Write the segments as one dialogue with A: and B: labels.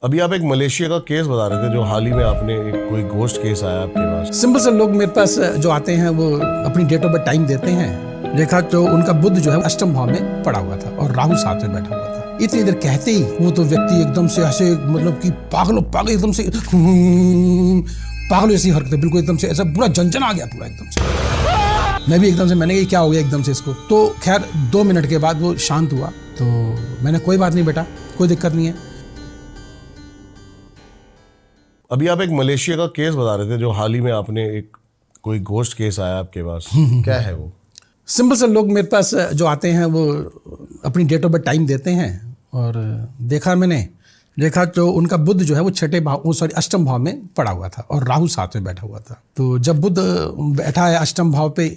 A: अभी आप एक मलेशिया का केस बता रहे थे जो हाल ही में आपने कोई घोस्ट केस आया आपके पास।
B: सिंपल से लोग मेरे पास जो आते हैं वो अपनी डेट ऑफ बर्थ टाइम देते हैं। देखा तो उनका बुध जो है अष्टम भाव में पड़ा हुआ था और राहु साथ में बैठा हुआ था। इतनी देर कहते ही वो तो व्यक्ति एकदम से ऐसे मतलब कि पागल एकदम से पागल जैसी हरकतें, बिल्कुल एकदम से ऐसा पूरा झंझन आ गया पूरा एकदम से। मैं भी एकदम से मैंने कहा क्या हो गया एकदम से इसको। तो खैर 2 मिनट के बाद वो शांत हुआ। तो मैंने कोई बात नहीं बेटा, कोई दिक्कत नहीं है।
A: अभी आप एक मलेशिया का केस बता रहे थे जो हाल ही में आपने एक कोई घोस्ट केस आया आपके पास, क्या है वो?
B: सिंपल से लोग मेरे पास जो आते हैं वो अपनी डेट ऑफ बर्थ टाइम देते हैं और देखा तो उनका बुध जो है वो अष्टम भाव में पड़ा हुआ था और राहु साथ में बैठा हुआ था। तो जब बुध बैठा है अष्टम भाव पे,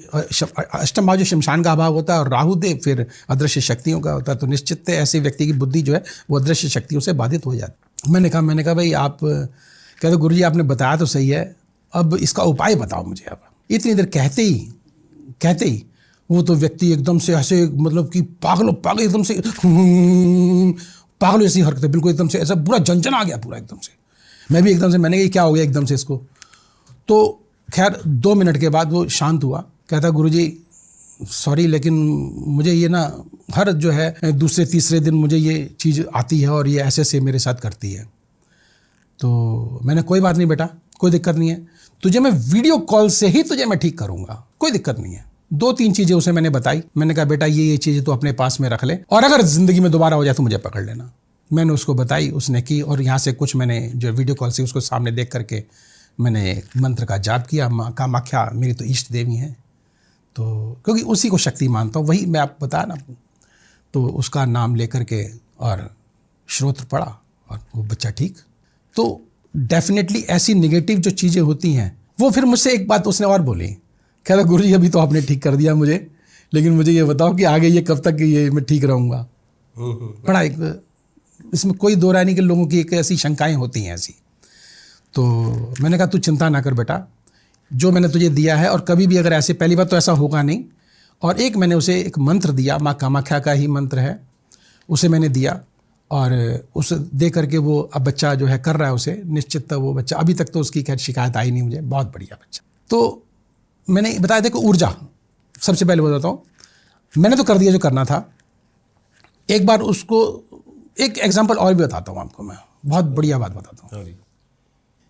B: अष्टम भाव जो शमशान का भाव होता है और राहु देव फिर अदृश्य शक्तियों का होता है, तो निश्चित ऐसे व्यक्ति की बुद्धि जो है वो अदृश्य शक्तियों से बाधित हो जाती। मैंने कहा भाई आप कहते गुरुजी आपने बताया तो सही है, अब इसका उपाय बताओ मुझे। अब इतनी देर कहते ही वो तो व्यक्ति एकदम से ऐसे मतलब कि पागल एकदम से पागल जैसी हरकतें, बिल्कुल एकदम से ऐसा पूरा झंझन आ गया पूरा एकदम से। मैं भी एकदम से मैंने कहा क्या हो गया एकदम से इसको। तो खैर 2 मिनट के बाद वो शांत हुआ। कहता गुरुजी सॉरी लेकिन मुझे ये ना हर जो है दूसरे तीसरे दिन मुझे ये चीज़ आती है और ये ऐसे मेरे साथ करती है। तो मैंने कोई बात नहीं बेटा, कोई दिक्कत नहीं है, तुझे मैं वीडियो कॉल से ही तुझे मैं ठीक करूंगा, कोई दिक्कत नहीं है। 2-3 चीज़ें उसे मैंने बताई। मैंने कहा बेटा ये चीज़ें तो अपने पास में रख ले और अगर ज़िंदगी में दोबारा हो जाए तो मुझे पकड़ लेना। मैंने उसको बताई, उसने की और यहाँ से कुछ मैंने जो वीडियो कॉल से उसको सामने देख करके मैंने मंत्र का जाप किया। माँ कामाख्या मेरी तो इष्ट देवी हैं, तो क्योंकि उसी को शक्ति मानता हूँ, वही मैं आपको बताया ना। तो उसका नाम लेकर के और श्रोत्र पड़ा और वो बच्चा ठीक। तो डेफिनेटली ऐसी नेगेटिव जो चीज़ें होती हैं वो फिर मुझसे एक बात उसने और बोली, कहता गुरुजी अभी तो आपने ठीक कर दिया मुझे, लेकिन मुझे ये बताओ कि आगे ये कब तक ये मैं ठीक रहूँगा। बड़ा एक इसमें कोई दो राय नहीं कि लोगों की एक ऐसी शंकाएं होती हैं ऐसी। तो मैंने कहा तू चिंता ना कर बेटा, जो मैंने तुझे दिया है और कभी भी अगर ऐसे पहली बार तो ऐसा होगा नहीं। और एक मैंने उसे एक मंत्र दिया, माँ कामाख्या का ही मंत्र है, उसे मैंने दिया और उसे दे करके वो अब बच्चा जो है कर रहा है उसे। निश्चित वो बच्चा अभी तक तो उसकी खैर शिकायत आई नहीं मुझे, बहुत बढ़िया बच्चा। तो मैंने बताया देखो ऊर्जा, सबसे पहले बताता हूँ, मैंने तो कर दिया जो करना था। एक बार उसको एक एग्जांपल और भी बताता हूँ आपको, मैं बहुत बढ़िया बात बताता हूँ।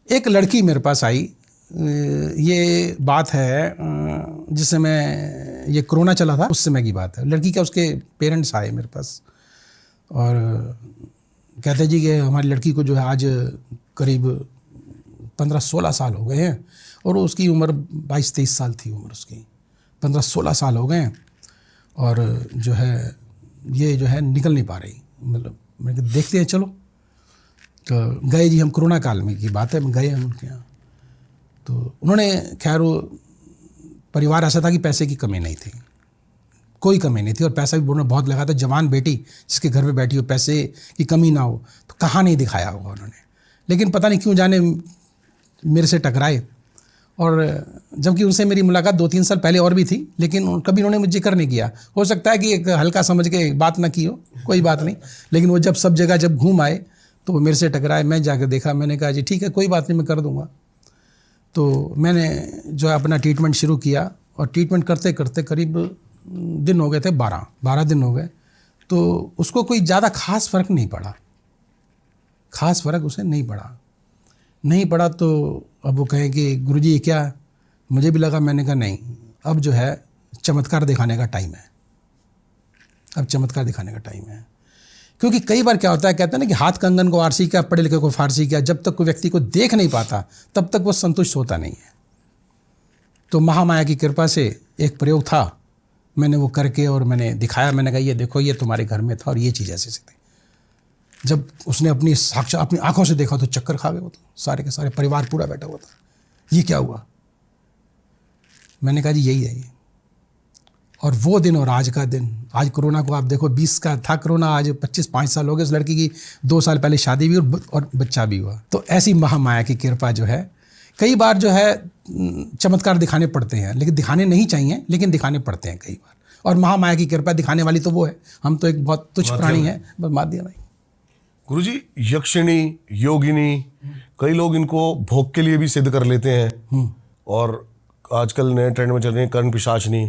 B: एक लड़की मेरे पास आई, ये बात है जिस समय ये कोरोना चला था उस समय की बात है। लड़की का उसके पेरेंट्स आए मेरे पास और कहते जी कि हमारी लड़की को जो है आज करीब 15-16 साल हो गए हैं और उसकी उम्र 22-23 साल थी उम्र उसकी। 15-16 साल हो गए हैं और जो है ये जो है निकल नहीं पा रही। मतलब मैंने कहा देखते हैं चलो। तो गए जी, हम कोरोना काल में की बात है, गए हम उनके यहाँ। तो उन्होंने खैर वो परिवार ऐसा था कि पैसे की कमी नहीं थी, कोई कमी नहीं थी और पैसा भी उन्होंने बहुत लगा था। जवान बेटी जिसके घर में बैठी हो, पैसे की कमी ना हो, तो कहाँ नहीं दिखाया होगा उन्होंने। लेकिन पता नहीं क्यों जाने मेरे से टकराए और जबकि उनसे मेरी मुलाकात 2-3 साल पहले और भी थी, लेकिन कभी उन्होंने मुझे जिक्र नहीं किया। हो सकता है कि एक हल्का समझ के बात ना की हो, कोई बात नहीं। लेकिन वो जब सब जगह जब घूम आए तो वो मेरे से टकराए। मैं जाकर देखा, मैंने कहा जी ठीक है कोई बात नहीं, मैं कर दूँगा। तो मैंने जो है अपना ट्रीटमेंट शुरू किया और ट्रीटमेंट करते करते करीब दिन हो गए थे, 12 दिन हो गए। तो उसको कोई ज़्यादा खास फ़र्क नहीं पड़ा, खास फ़र्क उसे नहीं पड़ा। तो अब वो कहे कि गुरुजी ये क्या, मुझे भी लगा। मैंने कहा नहीं, अब जो है चमत्कार दिखाने का टाइम है, अब चमत्कार दिखाने का टाइम है। क्योंकि कई बार क्या होता है, कहते हैं ना कि हाथ कंगन को आरसी किया, पढ़े लिखे को फारसी किया। जब तक कोई व्यक्ति को देख नहीं पाता तब तक वो संतुष्ट होता नहीं है। तो महामाया की कृपा से एक प्रयोग था, मैंने वो करके और मैंने दिखाया। मैंने कहा ये देखो ये तुम्हारे घर में था और ये चीज़ ऐसे थी। जब उसने अपनी साक्षात अपनी आंखों से देखा तो चक्कर खा गए। वो तो सारे के सारे परिवार पूरा बैठा हुआ था, ये क्या हुआ। मैंने कहा जी यही है ये। और वो दिन और आज का दिन, आज कोरोना को आप देखो, 20 का था कोरोना, आज 25 साल हो गए। उस लड़की की 2 साल पहले शादी भी और बच्चा भी हुआ। तो ऐसी महामाया की कृपा जो है, कई बार जो है चमत्कार दिखाने पड़ते हैं, लेकिन दिखाने नहीं चाहिए, लेकिन दिखाने पड़ते हैं कई बार। और महामाया की कृपा दिखाने वाली तो वो है, हम तो एक बहुत तुच्छ प्राणी हैं, बस माध्यम है।
A: गुरुजी, यक्षिणी, योगिनी, कई लोग इनको भोग के लिए भी सिद्ध कर लेते हैं, और आजकल नए ट्रेंड में चल रही है कर्ण पिशाचनी।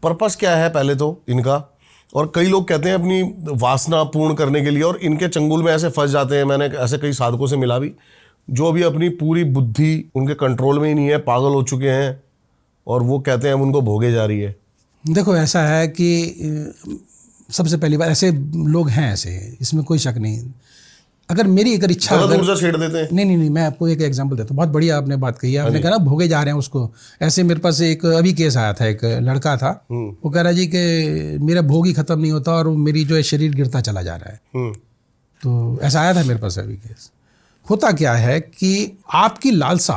A: पर्पस क्या है पहले तो इनका? और कई लोग कहते हैं अपनी वासना पूर्ण करने के लिए, और इनके चंगुल में ऐसे फंस जाते हैं। मैंने ऐसे कई साधकों से मिला भी, जो अभी अपनी पूरी बुद्धि उनके कंट्रोल में ही नहीं है, पागल हो चुके हैं, और वो कहते हैं हम उनको भोगे जा रही है।
B: देखो, ऐसा है कि सबसे पहली बात, ऐसे लोग हैं, ऐसे, इसमें कोई शक नहीं। अगर मेरी अगर इच्छा,
A: ऊर्जा छेड़ देते हैं।
B: नहीं, मैं आपको एक एग्जांपल देता हूँ। बहुत बढ़िया आपने बात कही है। आपने कहा ना भोगे जा रहे हैं उसको। ऐसे मेरे पास एक अभी केस आया था, एक लड़का था, वो कह रहा जी कि मेरा भोग ही खत्म नहीं होता और मेरी जो है शरीर गिरता चला जा रहा है। तो ऐसा आया था मेरे पास अभी केस। होता क्या है कि आपकी लालसा,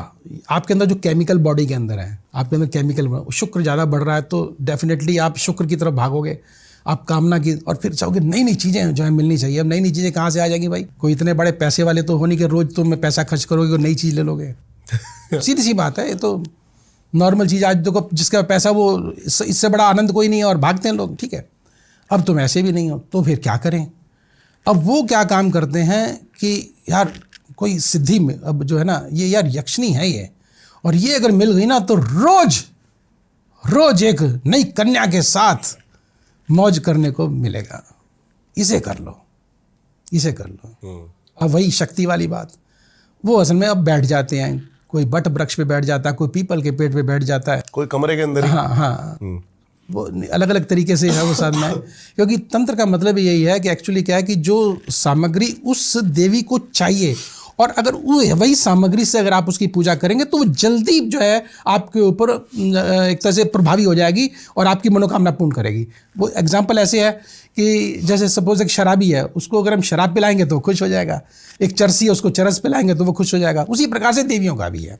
B: आपके अंदर जो केमिकल बॉडी के अंदर है, आपके अंदर केमिकल शुक्र ज़्यादा बढ़ रहा है, तो डेफिनेटली आप शुक्र की तरफ भागोगे, आप कामना की, और फिर चाहोगे नई नई चीज़ें जो है मिलनी चाहिए। अब नई नई चीज़ें कहाँ से आ जाएंगी भाई? कोई इतने बड़े पैसे वाले तो हो नहीं कि रोज तुम पैसा खर्च करोगे और नई चीज़ ले लोगे। सीधी सी बात है, ये तो नॉर्मल चीज़। आज देखो, जिसका पैसा वो, इससे बड़ा आनंद कोई नहीं है, और भागते हैं लोग। ठीक है, अब तुम ऐसे भी नहीं हो, तो फिर क्या करें? अब वो क्या काम करते हैं कि यार कोई सिद्धि में, अब जो है ना, ये यार यक्षिणी है ये, और ये अगर मिल गई ना तो रोज रोज एक नई कन्या के साथ मौज करने को मिलेगा। इसे कर लो, इसे कर लो। अब वही शक्ति वाली बात, वो असल में अब बैठ जाते हैं। कोई बट वृक्ष पे बैठ जाता है, कोई पीपल के पेड़ पे बैठ जाता है,
A: कोई कमरे के अंदर ही।
B: हाँ, वो अलग अलग तरीके से है वो साधना है। क्योंकि तंत्र का मतलब यही है कि एक्चुअली क्या है कि जो सामग्री उस देवी को चाहिए, और अगर वही सामग्री से अगर आप उसकी पूजा करेंगे तो वो जल्दी जो है आपके ऊपर एक तरह से प्रभावी हो जाएगी और आपकी मनोकामना पूर्ण करेगी। वो एग्जांपल ऐसे है कि जैसे सपोज एक शराबी है, उसको अगर हम शराब पिलाएंगे तो खुश हो जाएगा। एक चरसी है, उसको चरस पिलाएंगे तो वो खुश हो जाएगा। उसी प्रकार से देवियों का भी है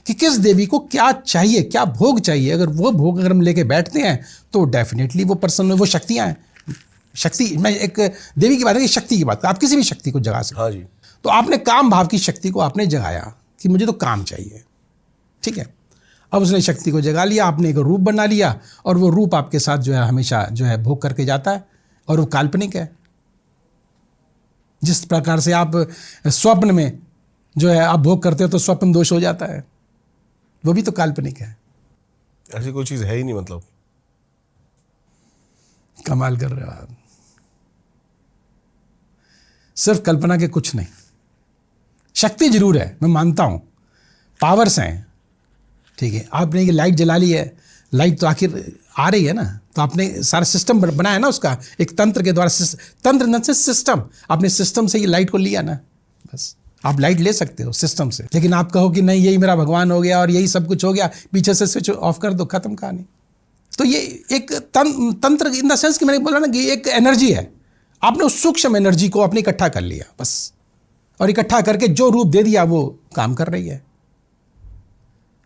B: कि किस देवी को क्या चाहिए, क्या भोग चाहिए। अगर वो भोग अगर हम लेके बैठते हैं तो डेफिनेटली वो पर्सन में वो शक्तियाँ हैं। शक्ति, मैं एक देवी की बात है, शक्ति की बात, आप किसी भी शक्ति को जगा सकते।
A: हाँ जी।
B: तो आपने काम भाव की शक्ति को आपने जगाया कि मुझे तो काम चाहिए, ठीक है। अब उसने शक्ति को जगा लिया, आपने एक रूप बना लिया, और वो रूप आपके साथ जो है हमेशा जो है भोग करके जाता है, और वो काल्पनिक है। जिस प्रकार से आप स्वप्न में जो है आप भोग करते हो तो स्वप्न दोष हो जाता है, वो भी तो काल्पनिक है।
A: ऐसी कोई चीज है ही नहीं, मतलब
B: कमाल कर रहे हो आप। सिर्फ कल्पना के कुछ नहीं, शक्ति जरूर है, मैं मानता हूं, पावर्स हैं, ठीक है। आपने ये लाइट जला ली है, लाइट तो आखिर आ रही है ना, तो आपने सारा सिस्टम बनाया ना उसका, एक तंत्र के द्वारा, तंत्र न से सिस्टम, आपने सिस्टम से ये लाइट को लिया ना, बस आप लाइट ले सकते हो सिस्टम से। लेकिन आप कहो कि नहीं यही मेरा भगवान हो गया और यही सब कुछ हो गया, पीछे से स्विच ऑफ कर दो, खत्म कहानी। तो ये एक तंत्र इन द सेंस कि मैंने बोला ना कि एक एनर्जी है, आपने उस सूक्ष्म एनर्जी को आपने इकट्ठा कर लिया बस, और इकट्ठा करके जो रूप दे दिया वो काम कर रही है।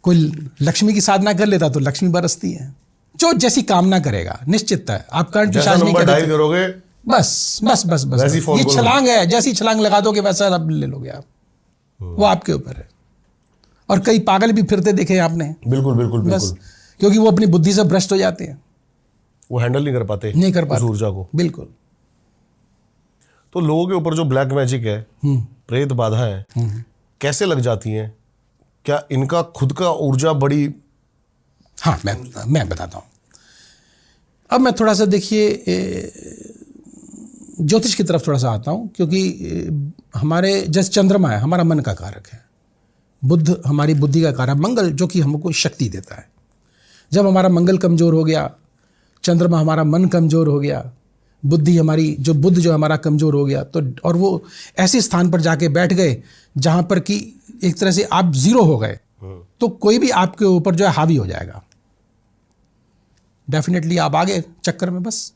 B: कोई लक्ष्मी की साधना कर लेता तो लक्ष्मी बरसती है, जो जैसी कामना करेगा निश्चित है। आप करंट पिशाच नहीं
A: करोगे,
B: बस बस बस बस ये छलांग है, जैसी छलांग लगा दोगे वैसा अब ले लोगे आप, वो आपके ऊपर है। और कई पागल भी फिरते देखे आपने,
A: बिल्कुल बिल्कुल बिल्कुल,
B: क्योंकि वो अपनी बुद्धि से भ्रष्ट हो जाते हैं,
A: वो हैंडल नहीं कर पाते ऊर्जा को।
B: बिल्कुल।
A: तो लोगों के ऊपर जो ब्लैक मैजिक है, प्रेत बाधा है, कैसे लग जाती हैं? क्या इनका खुद का ऊर्जा बड़ी?
B: हाँ, मैं बताता हूँ। अब मैं थोड़ा सा देखिए ज्योतिष की तरफ थोड़ा सा आता हूँ, क्योंकि हमारे जैसे चंद्रमा है हमारा मन का कारक है, बुध हमारी बुद्धि का कारक, मंगल जो कि हमको शक्ति देता है। जब हमारा मंगल कमजोर हो गया, चंद्रमा हमारा मन कमजोर हो गया, बुद्धि हमारी जो बुध जो हमारा कमजोर हो गया, तो और वो ऐसे स्थान पर जाके बैठ गए जहाँ पर कि एक तरह से आप जीरो हो गए, तो कोई भी आपके ऊपर जो है हावी हो जाएगा। डेफिनेटली आप आगे चक्कर में बस,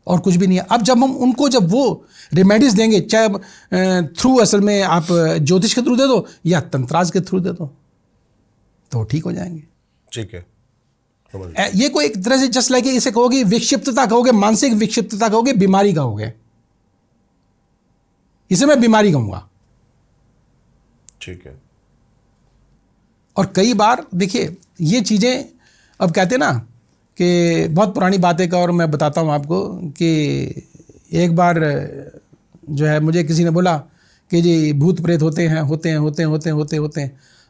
B: और कुछ भी नहीं है। अब जब हम उनको जब वो रेमेडीज देंगे, चाहे थ्रू असल में आप ज्योतिष के थ्रू दे दो या तंत्राज के थ्रू दे दो, तो ठीक हो जाएंगे।
A: ठीक है,
B: ये कोई एक तरह से जस्ट लाइक इसे कहोगे विक्षिप्तता कहोगे, मानसिक विक्षिप्तता कहोगे, बीमारी कहोगे, इसे मैं बीमारी कहूंगा।
A: ठीक है।
B: और कई बार देखिए ये चीजें, अब कहते हैं ना कि बहुत पुरानी बात है, और मैं बताता हूं आपको कि एक बार जो है मुझे किसी ने बोला कि जी भूत प्रेत होते हैं।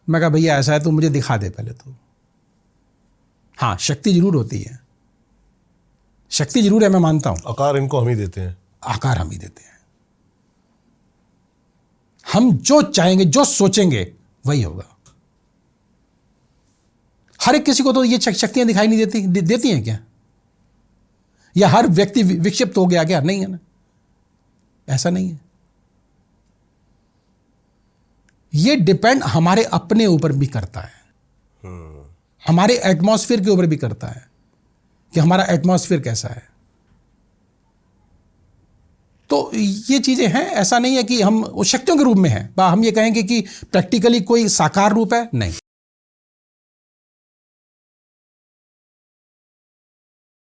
B: मैं कहा भैया ऐसा है तो मुझे दिखा दे पहले तो। हाँ, शक्ति जरूर होती है, शक्ति जरूर है, मैं मानता हूं।
A: आकार इनको हम ही देते हैं।
B: आकार हम ही देते हैं। हम जो चाहेंगे, जो सोचेंगे वही होगा। हर एक किसी को तो ये शक्तियां दिखाई नहीं देती हैं क्या? या हर व्यक्ति विक्षिप्त हो गया क्या? नहीं है ना, ऐसा नहीं है। ये डिपेंड हमारे अपने ऊपर भी करता है, हमारे एटमॉस्फेयर के ऊपर भी करता है कि हमारा एटमॉस्फेयर कैसा है। तो ये चीजें हैं, ऐसा नहीं है कि हम शक्तियों के रूप में हैं। हम ये कहेंगे कि प्रैक्टिकली कोई साकार रूप है, नहीं।